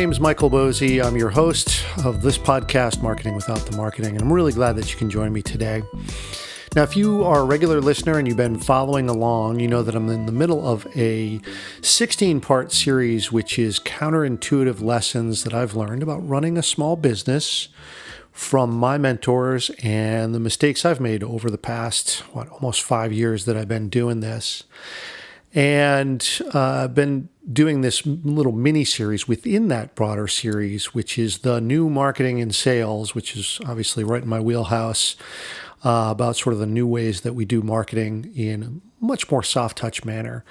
name is Michael Bosey. I'm your host of this podcast, Marketing Without the Marketing, and I'm really glad that you can join me today. Now, if you are a regular listener and you've been following along, you know that I'm in the middle of a 16-part series, which is counterintuitive lessons that I've learned about running a small business from my mentors and the mistakes I've made over the past, almost 5 years that I've been doing this. And I've been doing this little mini series within that broader series, which is the new marketing and sales, which is obviously right in my wheelhouse, about sort of the new ways that we do marketing in a much more soft touch manner.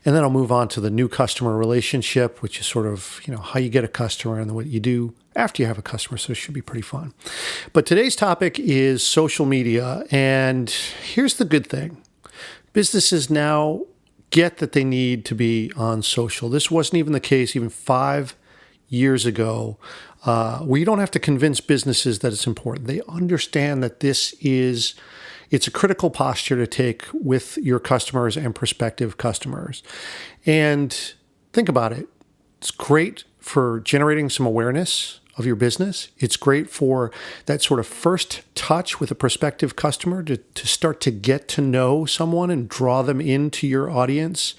And then I'll move on to the new customer relationship, which is sort of, how you get a customer and what you do after you have a customer. So it should be pretty fun. But today's topic is social media. And here's the good thing. Businesses now get that they need to be on social. This wasn't even the case even 5 years ago, where you don't have to convince businesses that it's important. They understand that it's a critical posture to take with your customers and prospective customers. And think about it. It's great for generating some awareness of your business. It's great for that sort of first touch with a prospective customer to start to get to know someone and draw them into your audience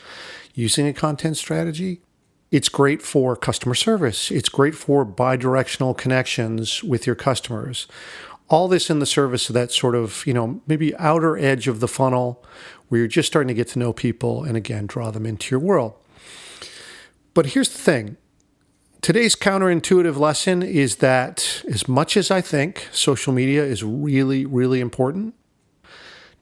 using a content strategy. It's great for customer service. It's great for bi-directional connections with your customers. All this in the service of that sort of, maybe outer edge of the funnel where you're just starting to get to know people and again, draw them into your world. But here's the thing. Today's counterintuitive lesson is that as much as I think social media is really, really important,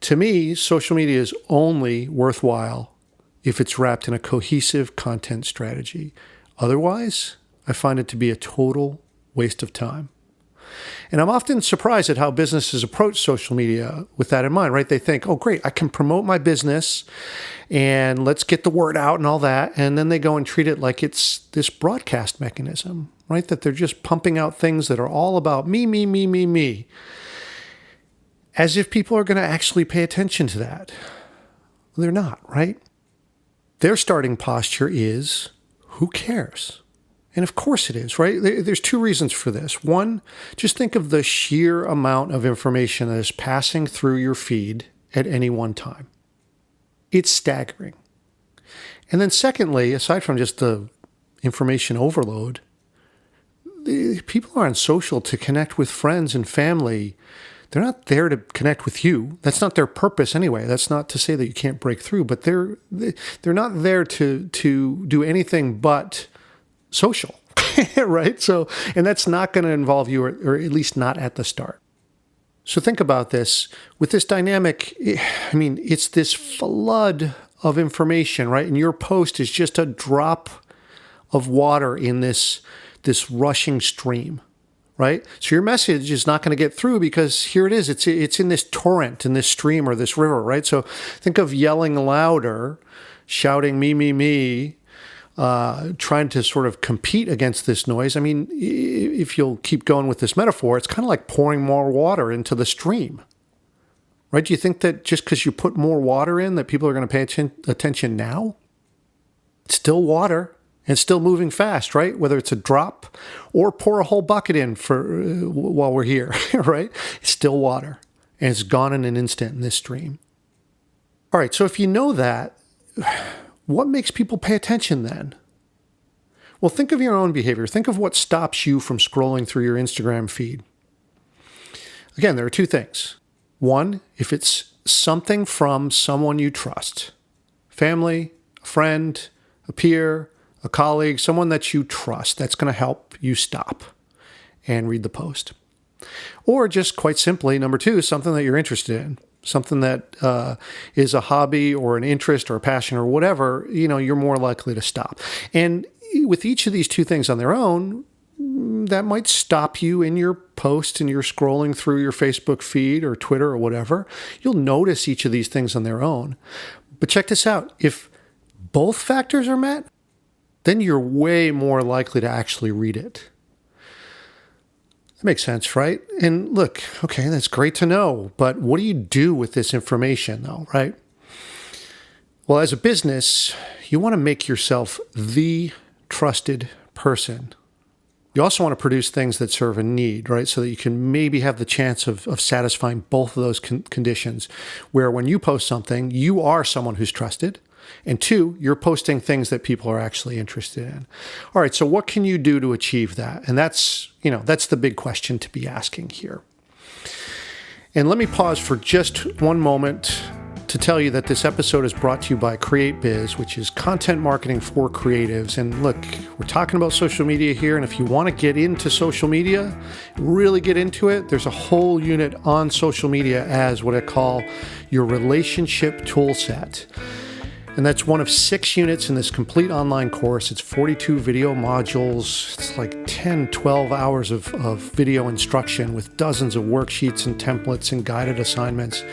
to me, social media is only worthwhile if it's wrapped in a cohesive content strategy. Otherwise, I find it to be a total waste of time. And I'm often surprised at how businesses approach social media with that in mind, right? They think, oh, great, I can promote my business and let's get the word out and all that. And then they go and treat it like it's this broadcast mechanism, right? That they're just pumping out things that are all about me, me, me, me, me. As if people are going to actually pay attention to that. Well, they're not, right? Their starting posture is, who cares? And of course it is, right? There's two reasons for this. One, just think of the sheer amount of information that is passing through your feed at any one time. It's staggering. And then secondly, aside from just the information overload, people are on social to connect with friends and family. They're not there to connect with you. That's not their purpose anyway. That's not to say that you can't break through, but they're not there to do anything but social, right? So, and that's not going to involve you, or at least not at the start. So think about this. With this dynamic, it's this flood of information, right? And your post is just a drop of water in this rushing stream, right? So your message is not going to get through because here it is. It's in this torrent, in this stream or this river, right? So think of yelling louder, shouting me, me, me, trying to sort of compete against this noise. If you'll keep going with this metaphor, it's kind of like pouring more water into the stream, right? Do you think that just because you put more water in that people are going to pay attention now? It's still water. And it's still moving fast, right? Whether it's a drop or pour a whole bucket in for while we're here, right? It's still water. And it's gone in an instant in this stream. All right, so if you know that, what makes people pay attention then? Well, think of your own behavior. Think of what stops you from scrolling through your Instagram feed. Again, there are two things. One, if it's something from someone you trust, family, a friend, a peer, a colleague, someone that you trust, that's going to help you stop and read the post. Or just quite simply, number two, something that you're interested in. Something that is a hobby or an interest or a passion or whatever, you're more likely to stop. And with each of these two things on their own, that might stop you in your post and you're scrolling through your Facebook feed or Twitter or whatever. You'll notice each of these things on their own. But check this out. If both factors are met, then you're way more likely to actually read it. That makes sense, right? And look, okay, that's great to know, but what do you do with this information though, right? Well, as a business, you want to make yourself the trusted person You also want to produce things that serve a need, right? So that you can maybe have the chance of satisfying both of those conditions, where when you post something, you are someone who's trusted. And two, you're posting things that people are actually interested in. All right, so what can you do to achieve that? And that's the big question to be asking here. And let me pause for just one moment to tell you that this episode is brought to you by CreateBiz, which is content marketing for creatives. And look, we're talking about social media here. And if you want to get into social media, really get into it, there's a whole unit on social media as what I call your relationship tool set. And that's one of 6 units in this complete online course. It's 42 video modules. It's like 10, 12 hours of video instruction with dozens of worksheets and templates and guided assignments.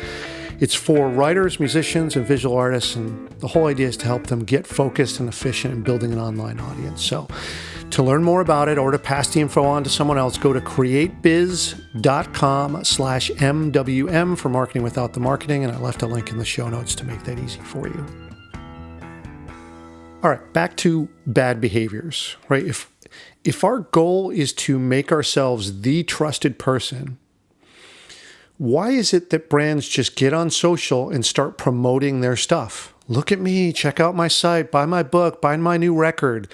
It's for writers, musicians, and visual artists, and the whole idea is to help them get focused and efficient in building an online audience. So to learn more about it or to pass the info on to someone else, go to createbiz.com/MWM for Marketing Without the Marketing, and I left a link in the show notes to make that easy for you. All right, back to bad behaviors, right? If our goal is to make ourselves the trusted person, why is it that brands just get on social and start promoting their stuff? Look at me, check out my site, buy my book, buy my new record.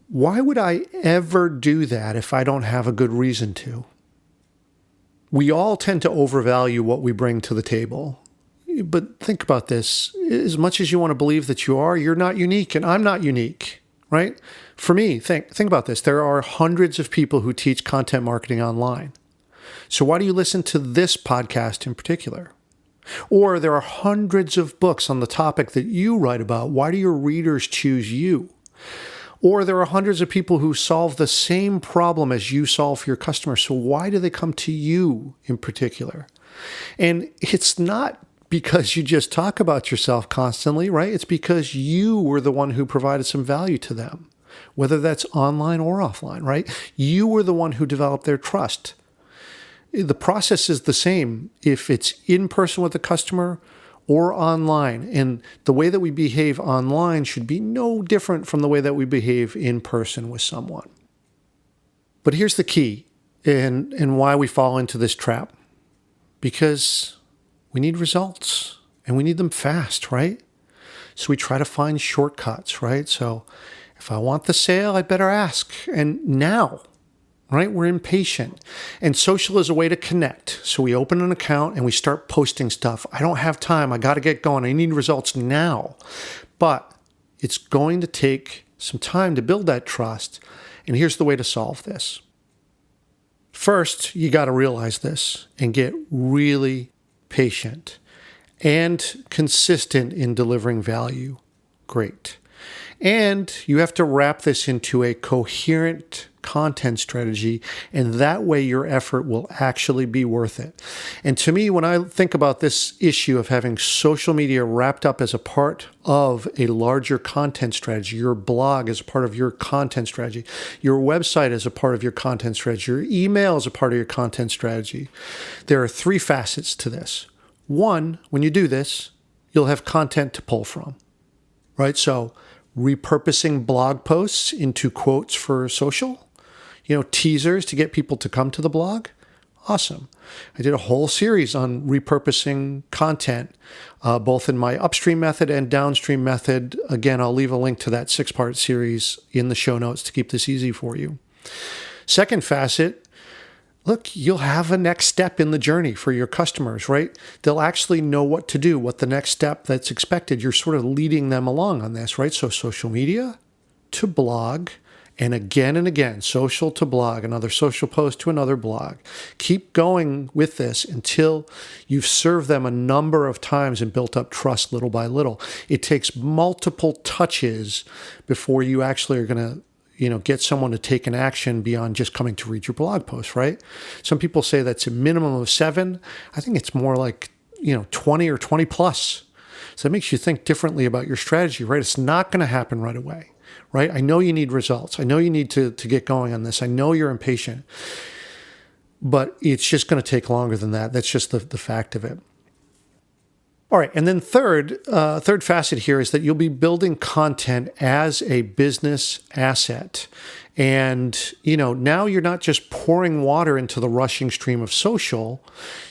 Why would I ever do that if I don't have a good reason to? We all tend to overvalue what we bring to the table. But think about this. As much as you want to believe that you're not unique, and I'm not unique, right? For me, think about this. There are hundreds of people who teach content marketing online. So why do you listen to this podcast in particular? Or there are hundreds of books on the topic that you write about. Why do your readers choose you? Or there are hundreds of people who solve the same problem as you solve for your customers. So why do they come to you in particular? And it's not because you just talk about yourself constantly, right? It's because you were the one who provided some value to them, whether that's online or offline, right? You were the one who developed their trust. The process is the same if it's in person with the customer or online. And the way that we behave online should be no different from the way that we behave in person with someone. But here's the key and why we fall into this trap. Because we need results and we need them fast, right? So we try to find shortcuts, right? So if I want the sale, I better ask. And now, right? We're impatient. And social is a way to connect. So we open an account and we start posting stuff. I don't have time. I got to get going. I need results now. But it's going to take some time to build that trust. And here's the way to solve this. First, you got to realize this and get really patient and consistent in delivering value. Great. And you have to wrap this into a coherent content strategy, and that way your effort will actually be worth it. And to me, when I think about this issue of having social media wrapped up as a part of a larger content strategy, your blog is a part of your content strategy, your website is a part of your content strategy, your email is a part of your content strategy, there are 3 facets to this. One, when you do this, you'll have content to pull from, right? So repurposing blog posts into quotes for social, teasers to get people to come to the blog. Awesome. I did a whole series on repurposing content, both in my upstream method and downstream method. Again, I'll leave a link to that 6-part series in the show notes to keep this easy for you. Second facet, look, you'll have a next step in the journey for your customers, right? They'll actually know what to do, what the next step that's expected. You're sort of leading them along on this, right? So social media to blog, and again, social to blog, another social post to another blog. Keep going with this until you've served them a number of times and built up trust little by little. It takes multiple touches before you actually are going to get someone to take an action beyond just coming to read your blog post, right? Some people say that's a minimum of 7. I think it's more like, 20 or 20 plus. So that makes you think differently about your strategy, right? It's not going to happen right away, right? I know you need results. I know you need to get going on this. I know you're impatient, but it's just going to take longer than that. That's just the fact of it. All right. And then third facet here is that you'll be building content as a business asset. And, now you're not just pouring water into the rushing stream of social.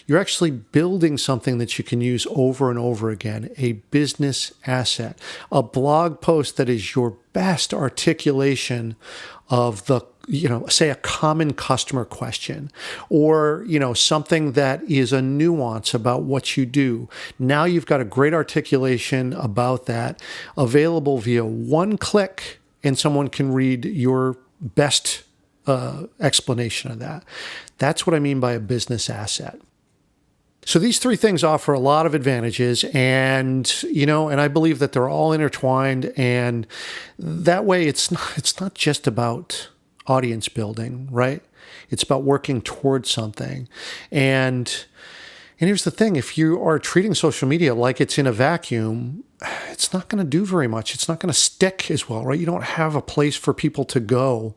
You're actually building something that you can use over and over again, a business asset, a blog post that is your best articulation of the, say a common customer question, or, something that is a nuance about what you do. Now you've got a great articulation about that available via one click, and someone can read your best explanation of that. That's what I mean by a business asset. So these three things offer a lot of advantages, and I believe that they're all intertwined, and that way it's not just about audience building, right? It's about working towards something. And here's the thing, if you are treating social media like it's in a vacuum, it's not going to do very much. It's not going to stick as well, right? You don't have a place for people to go,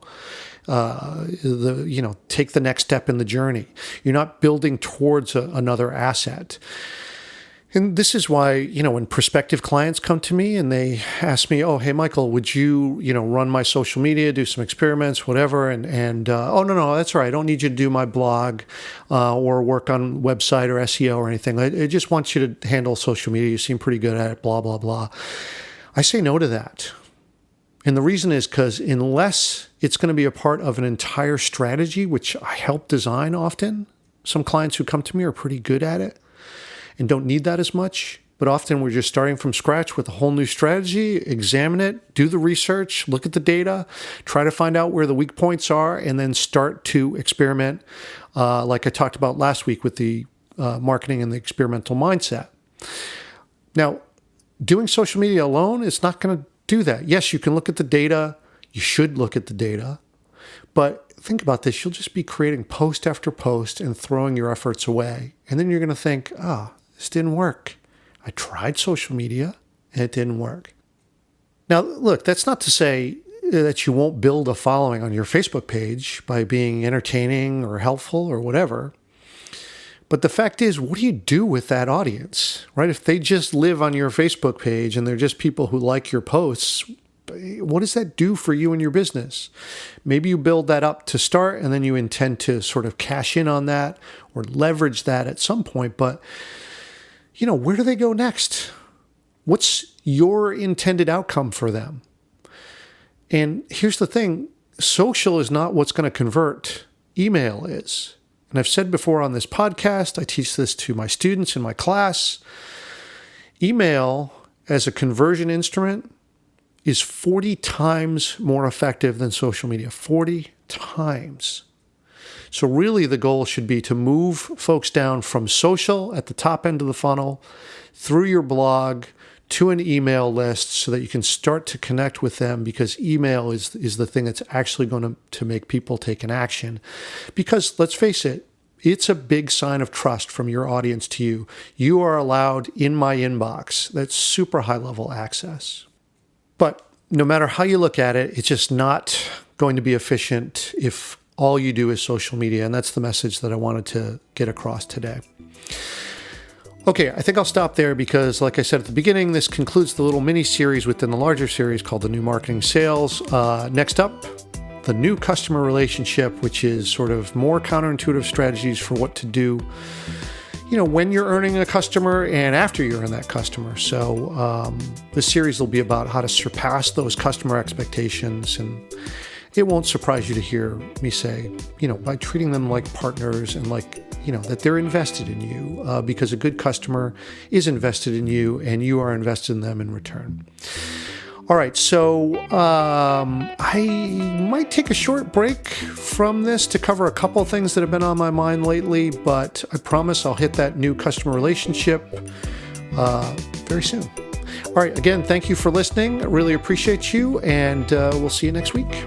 take the next step in the journey. You're not building towards another asset. And this is why, when prospective clients come to me and they ask me, oh, hey, Michael, would you, run my social media, do some experiments, whatever. And oh, no, that's all right. I don't need you to do my blog or work on website or SEO or anything. I just want you to handle social media. You seem pretty good at it, blah, blah, blah. I say no to that. And the reason is because unless it's going to be a part of an entire strategy, which I help design often, some clients who come to me are pretty good at it and don't need that as much. But often we're just starting from scratch with a whole new strategy, examine it, do the research, look at the data, try to find out where the weak points are, and then start to experiment, like I talked about last week with the marketing and the experimental mindset. Now, doing social media alone is not going to do that. Yes, you can look at the data. You should look at the data. But think about this. You'll just be creating post after post and throwing your efforts away. And then you're going to think, this didn't work. I tried social media and it didn't work. Now, look, that's not to say that you won't build a following on your Facebook page by being entertaining or helpful or whatever. But the fact is, what do you do with that audience, right? If they just live on your Facebook page and they're just people who like your posts, what does that do for you and your business? Maybe you build that up to start and then you intend to sort of cash in on that or leverage that at some point. But, where do they go next? What's your intended outcome for them? And here's the thing, social is not what's going to convert. Email is. And I've said before on this podcast, I teach this to my students in my class. Email as a conversion instrument is 40 times more effective than social media, 40 times. So really the goal should be to move folks down from social at the top end of the funnel through your blog to an email list so that you can start to connect with them, because email is the thing that's actually going to make people take an action. Because let's face it, it's a big sign of trust from your audience to you. You are allowed in my inbox. That's super high level access. But no matter how you look at it, it's just not going to be efficient if all you do is social media. And that's the message that I wanted to get across today. Okay, I think I'll stop there because, like I said at the beginning, this concludes the little mini-series within the larger series called The New Marketing Sales. Next up, the new customer relationship, which is sort of more counterintuitive strategies for what to do, when you're earning a customer and after you earn that customer. So this series will be about how to surpass those customer expectations. And it won't surprise you to hear me say, by treating them like partners and that they're invested in you, because a good customer is invested in you and you are invested in them in return. All right, so I might take a short break from this to cover a couple of things that have been on my mind lately, but I promise I'll hit that new customer relationship very soon. All right, again, thank you for listening. I really appreciate you, and we'll see you next week.